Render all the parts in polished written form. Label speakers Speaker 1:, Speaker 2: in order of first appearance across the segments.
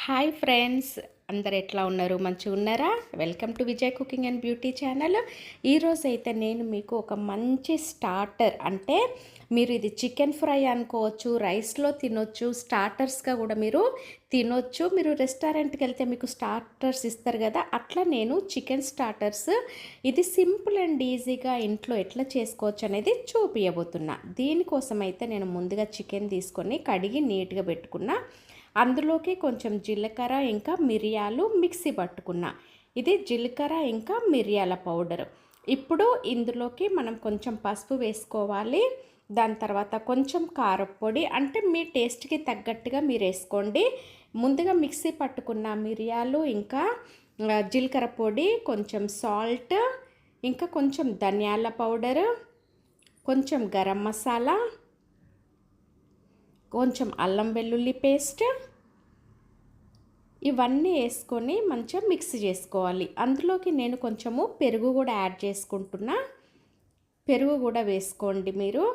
Speaker 1: Hi friends, అందరు ఎట్లా ఉన్నారు? మంచిగా ఉన్నారా? Welcome to Vijay cooking and beauty channel. ఈరోజు అయితే నేను మీకు ఒక మంచి స్టార్టర్, అంటే మీరు ఇది చికెన్ ఫ్రై అనుకోవచ్చు, రైస్లో తినొచ్చు, స్టార్టర్స్గా కూడా మీరు తినొచ్చు. మీరు రెస్టారెంట్కి వెళ్తే మీకు స్టార్టర్స్ ఇస్తారు కదా, అట్లా నేను చికెన్ స్టార్టర్స్ ఇది సింపుల్ అండ్ ఈజీగా ఇంట్లో ఎట్లా చేసుకోవచ్చు అనేది చూపించబోతున్నా. దీనికోసం అయితే నేను ముందుగా చికెన్ తీసుకొని కడిగి నీట్గా పెట్టుకున్నా. అందులోకి కొంచెం జీలకర్ర ఇంకా మిరియాలు మిక్సీ పట్టుకున్నా. ఇది జీలకర్ర ఇంకా మిరియాల పౌడర్. ఇప్పుడు ఇందులోకి మనం కొంచెం పసుపు వేసుకోవాలి. దాని తర్వాత కొంచెం కారపొడి, అంటే మీ టేస్ట్కి తగ్గట్టుగా మీరు వేసుకోండి. ముందుగా మిక్సీ పట్టుకున్న మిరియాలు ఇంకా జీలకర్ర పొడి, కొంచెం సాల్ట్, ఇంకా కొంచెం ధనియాల పౌడర్, కొంచెం గరం మసాలా, కొంచెం అల్లం వెల్లుల్లి పేస్ట్, ఇవన్నీ వేసుకొని మంచిగా మిక్స్ చేసుకోవాలి. అందులోకి నేను కొంచెము పెరుగు కూడా యాడ్ చేసుకుంటున్నా. పెరుగు కూడా వేసుకోండి మీరు.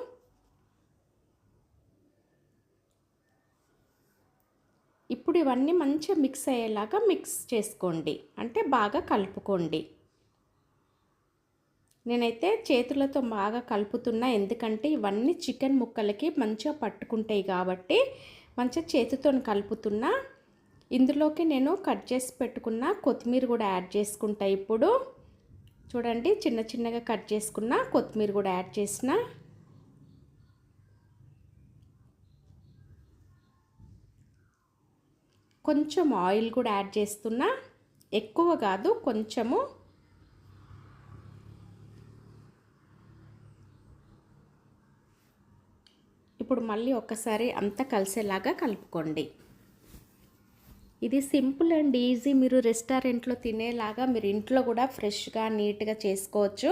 Speaker 1: ఇప్పుడు ఇవన్నీ మంచిగా మిక్స్ అయ్యేలాగా మిక్స్ చేసుకోండి, అంటే బాగా కలుపుకోండి. నేనైతే చేతులతో బాగా కలుపుతున్నా, ఎందుకంటే ఇవన్నీ చికెన్ ముక్కలకి మంచిగా పట్టుకుంటాయి కాబట్టి మంచిగా చేతితో కలుపుతున్నా. ఇందులోకి నేను కట్ చేసి పెట్టుకున్న కొత్తిమీర కూడా యాడ్ చేసుకుంటా. ఇప్పుడు చూడండి, చిన్న చిన్నగా కట్ చేసుకున్న కొత్తిమీర కూడా యాడ్ చేసిన. కొంచెం ఆయిల్ కూడా యాడ్ చేస్తున్నా, ఎక్కువ కాదు, కొంచెము. ఇప్పుడు మళ్ళీ ఒక్కసారి అంతా కలిసేలాగా కలుపుకోండి. ఇది సింపుల్ అండ్ ఈజీ. మీరు రెస్టారెంట్లో తినేలాగా మీరు ఇంట్లో కూడా ఫ్రెష్గా నీట్గా చేసుకోవచ్చు.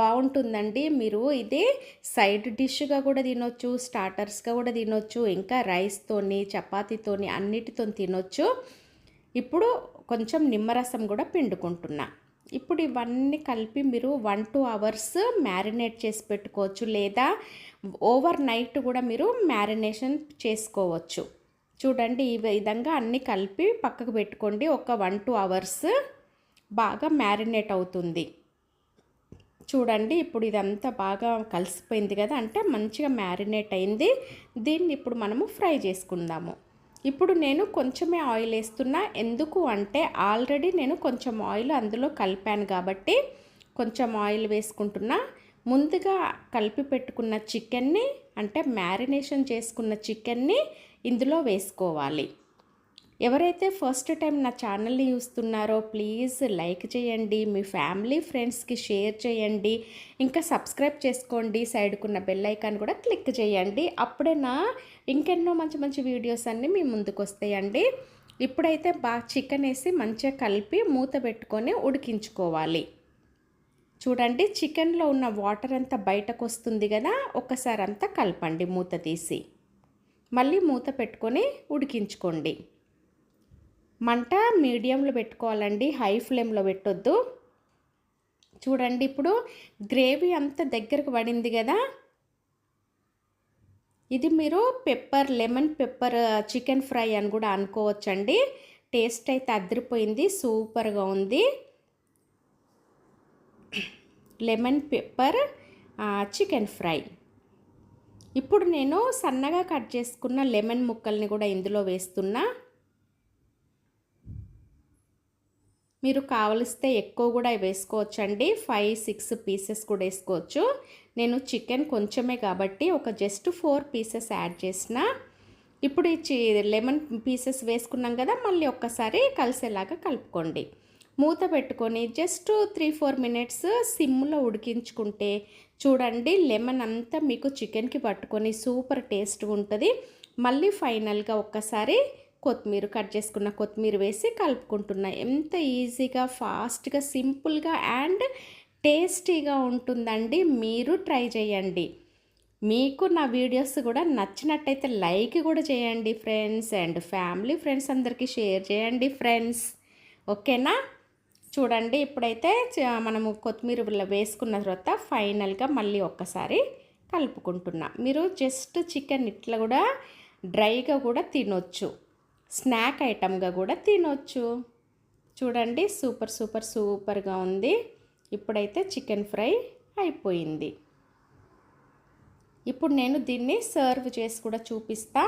Speaker 1: బాగుంటుందండి. మీరు ఇది సైడ్ డిష్గా కూడా తినొచ్చు, స్టార్టర్స్గా కూడా తినొచ్చు, ఇంకా రైస్తోని చపాతీతోని అన్నిటితో తినొచ్చు. ఇప్పుడు కొంచెం నిమ్మరసం కూడా పిండుకుంటున్నా. ఇప్పుడు ఇవన్నీ కలిపి మీరు 1-2 అవర్స్ మ్యారినేట్ చేసి పెట్టుకోవచ్చు, లేదా ఓవర్ నైట్ కూడా మీరు మ్యారినేషన్ చేసుకోవచ్చు. చూడండి, ఈ విధంగా అన్నీ కలిపి పక్కకు పెట్టుకోండి. ఒక 1-2 అవర్స్ బాగా మ్యారినేట్ అవుతుంది. చూడండి, ఇప్పుడు ఇదంతా బాగా కలిసిపోయింది కదా, అంటే మంచిగా మ్యారినేట్ అయింది. దీన్ని ఇప్పుడు మనము ఫ్రై చేసుకుందాము. ఇప్పుడు నేను కొంచెమే ఆయిల్ వేస్తున్నా. ఎందుకు అంటే ఆల్రెడీ నేను కొంచెం ఆయిల్ అందులో కలిపాను కాబట్టి కొంచెం ఆయిల్ వేసుకుంటున్నా. ముందుగా కలిపి పెట్టుకున్న చికెన్ని, అంటే మ్యారినేషన్ చేసుకున్న చికెన్ని ఇందులో వేసుకోవాలి. ఎవరైతే ఫస్ట్ టైం నా ఛానల్ని చూస్తున్నారో ప్లీజ్ లైక్ చేయండి, మీ ఫ్యామిలీ ఫ్రెండ్స్కి షేర్ చేయండి, ఇంకా సబ్స్క్రైబ్ చేసుకోండి. సైడ్కున్న బెల్ ఐకాన్ కూడా క్లిక్ చేయండి. అప్పుడే నా ఇంకెన్నో మంచి మంచి వీడియోస్ అన్నీ మీ ముందుకు వస్తాయండి. ఇప్పుడైతే బాగా చికెన్ వేసి మంచిగా కలిపి మూత పెట్టుకొని ఉడికించుకోవాలి. చూడండి, చికెన్లో ఉన్న వాటర్ అంతా బయటకు వస్తుంది కదా, ఒక్కసారి అంతా కలపండి మూత తీసి. మళ్ళీ మూత పెట్టుకొని ఉడికించుకోండి. మంట మీడియంలో పెట్టుకోవాలండి, హై ఫ్లేమ్లో పెట్టొద్దు. చూడండి, ఇప్పుడు గ్రేవీ అంతా దగ్గరకు పడింది కదా. ఇది మీరు లెమన్ పెప్పర్ చికెన్ ఫ్రై అని కూడా అనుకోవచ్చండి. టేస్ట్ అయితే అదిరిపోయింది, సూపర్గా ఉంది. Lemon pepper chicken fry. ఇప్పుడు నేను సన్నగా కట్ చేసుకున్న లెమన్ ముక్కల్ని కూడా ఇందులో వేస్తున్నా. మీరు కావలిస్తే ఎక్కువ కూడా వేసుకోవచ్చండి, 5-6 పీసెస్ కూడా వేసుకోవచ్చు. నేను చికెన్ కొంచెమే కాబట్టి ఒక జస్ట్ 4 పీసెస్ యాడ్ చేసిన. ఇప్పుడు ఈ లెమన్ పీసెస్ వేసుకున్నాం కదా, మళ్ళీ ఒక్కసారి కలిసేలాగా కలుపుకోండి. మూత పెట్టుకొని జస్ట్ 3-4 మినిట్స్ సిమ్లో ఉడికించుకుంటే చూడండి, లెమన్ అంతా మీకు చికెన్కి పట్టుకొని సూపర్ టేస్ట్గా ఉంటుంది. మళ్ళీ ఫైనల్గా ఒక్కసారి కట్ చేసుకున్న కొత్తిమీర వేసి కలుపుకుంటున్నా. ఎంత ఈజీగా, ఫాస్ట్గా, సింపుల్గా అండ్ టేస్టీగా ఉంటుందండి. మీరు ట్రై చేయండి. మీకు నా వీడియోస్ కూడా నచ్చినట్టయితే లైక్ కూడా చేయండి ఫ్రెండ్స్, అండ్ ఫ్యామిలీ ఫ్రెండ్స్ అందరికీ షేర్ చేయండి ఫ్రెండ్స్. ఓకేనా? చూడండి, ఇప్పుడైతే మనము కొత్తిమీర వేసుకున్న తర్వాత ఫైనల్గా మళ్ళీ ఒక్కసారి కలుపుకుంటున్నా. మీరు జస్ట్ చికెన్ ఇట్లా కూడా డ్రైగా కూడా తినొచ్చు. స్నాక్ ఐటమ్గా కూడా తినొచ్చు. చూడండి సూపర్గా ఉంది. ఇప్పుడైతే చికెన్ ఫ్రై అయిపోయింది. ఇప్పుడు నేను దీన్ని సర్వ్ చేసి కూడా చూపిస్తా.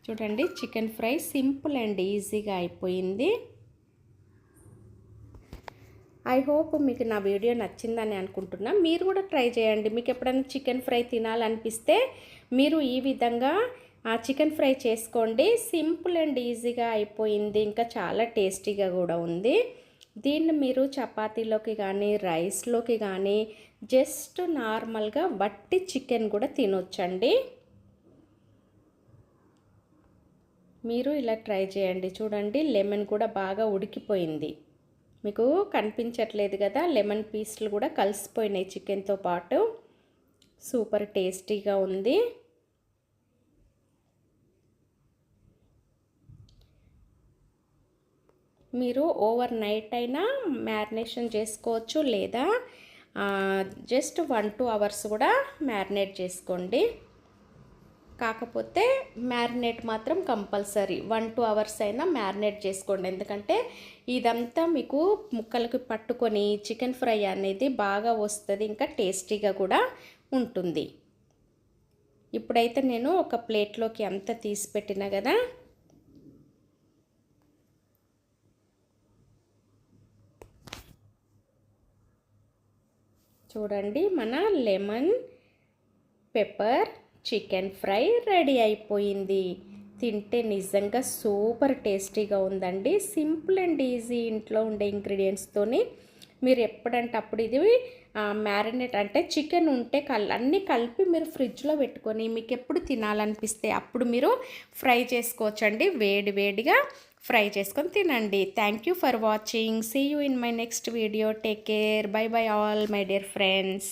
Speaker 1: చూడండి చికెన్ ఫ్రై సింపుల్ అండ్ ఈజీగా అయిపోయింది. ఐ హోప్ మీకు నా వీడియో నచ్చిందని అనుకుంటున్నా. మీరు కూడా ట్రై చేయండి. మీకు ఎప్పుడైనా చికెన్ ఫ్రై తినాలనిపిస్తే మీరు ఈ విధంగా చికెన్ ఫ్రై చేసుకోండి. సింపుల్ అండ్ ఈజీగా అయిపోయింది. ఇంకా చాలా టేస్టీగా కూడా ఉంది. దీన్ని మీరు చపాతీలోకి కానీ రైస్లోకి కానీ జస్ట్ నార్మల్గా వట్టి చికెన్ కూడా తినొచ్చండి. మీరు ఇలా ట్రై చేయండి. చూడండి లెమన్ కూడా బాగా ఉడికిపోయింది. మీకు కనిపించట్లేదు కదా, లెమన్ పీస్లు కూడా కలిసిపోయినాయి చికెన్తో పాటు. సూపర్ టేస్టీగా ఉంది. మీరు ఓవర్ నైట్ అయినా మ్యారినేషన్ చేసుకోవచ్చు, లేదా జస్ట్ 1-2 అవర్స్ కూడా మ్యారినేట్ చేసుకోండి. కాకపోతే మ్యారినేట్ మాత్రం కంపల్సరీ 1-2 అవర్స్ అయినా మ్యారినేట్ చేసుకోండి. ఎందుకంటే ఇదంతా మీకు ముక్కలకి పట్టుకొని చికెన్ ఫ్రై అనేది బాగా వస్తుంది, ఇంకా టేస్టీగా కూడా ఉంటుంది. ఇప్పుడైతే నేను ఒక ప్లేట్లోకి అంతా తీసి పెట్టినా కదా. చూడండి మన lemon pepper chicken fry ready అయిపోయింది. తింటే నిజంగా సూపర్ టేస్టీగా ఉందండి. సింపుల్ అండ్ ఈజీ, ఇంట్లో ఉండే ఇంగ్రీడియంట్స్తోని మీరు ఎప్పుడంటే అప్పుడు ఇది మ్యారినేట్ అంటే చికెన్ ఉంటే అన్నీ కలిపి మీరు ఫ్రిడ్జ్లో పెట్టుకొని మీకు ఎప్పుడు తినాలనిపిస్తే అప్పుడు మీరు ఫ్రై చేసుకోవచ్చండి. వేడిగా ఫ్రై చేసుకొని తినండి. Thank you for watching. See you in my next video. Take care. Bye bye all my dear friends.